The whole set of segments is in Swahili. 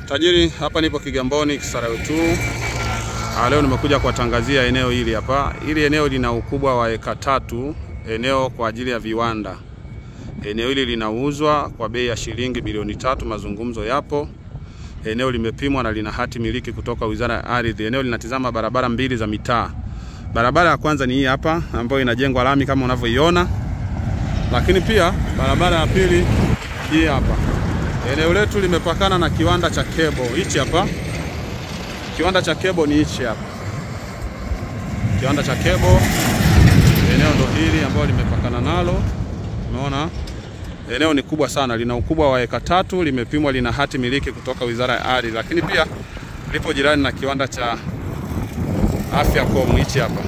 Tajiri, hapa nipo Kigamboni Kisarawe 2. Leo nimekuja kuwatangazia eneo hili hapa. Hili eneo lina ukubwa wa eka 3, eneo kwa ajili ya viwanda. Eneo hili linauzwa kwa bei ya shilingi bilioni 3, mazungumzo yapo. Eneo limepimwa na lina hati miliki kutoka Wizara ya Ardhi. Eneo linatizama barabara mbili za mitaa. Barabara ya kwanza ni hii hapa ambayo inajengwa lami kama unavyoiona. Lakini pia barabara ya pili hii hapa. Eneo letu limepakana na kiwanda cha kebo hichi hapa. Kiwanda cha kebo ni hichi hapa. Kiwanda cha kebo, eneo ndo hili ambalo limepakana nalo. Umeona? Eneo ni kubwa sana, lina ukubwa wa eka 3, limepimwa, lina hati miliki kutoka Wizara ya Ardhi. Lakini pia lipo jirani na kiwanda cha Afyacom hichi hapa.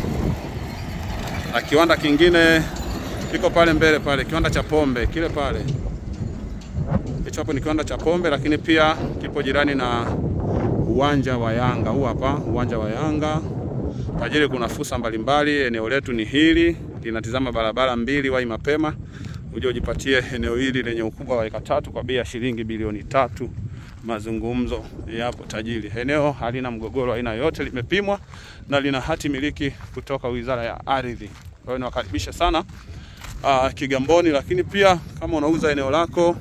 Na kiwanda kingine kiko pale mbele pale, kiwanda cha pombe kile pale. Hicho hapo ni kiwanda cha pombe, lakini pia kipo jirani na uwanja wa Yanga. Huu hapa uwanja wa Yanga. Tajiri, kuna fursa mbalimbali. Eneo letu ni hili, linatizama barabara mbili. Wahi mapema uje ujipatie eneo hili lenye ukubwa wa eka 3 kwa bei ya shilingi bilioni 3. Mazungumzo yapo tajiri. Eneo halina mgogoro aina yoyote, limepimwa na lina hati miliki kutoka Wizara ya Ardhi. Kwa hiyo nawakaribisha sana Kigamboni. Lakini pia kama unauza eneo lako,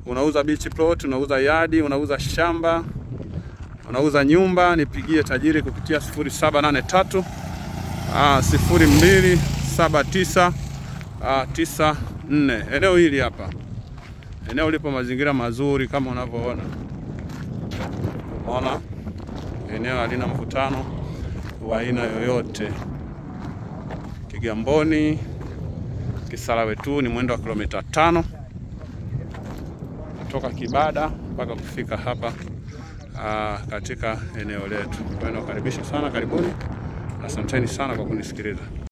unauza beach plot, unauza yadi, unauza shamba, unauza nyumba, nipigie tajiri kupitia 0783 0279 94. Eneo hili hapa. Eneo lipo mazingira mazuri kama unavyoona. Unaona? Eneo halina mvutano wa aina yoyote. Kigamboni Kisarawe 2 ni mwendo wa kilomita 5 kutoka Kibada mpaka kufika hapa katika eneo letu. Kwa hiyo nakaribisha sana, karibuni. Asanteni sana kwa kunisikiliza.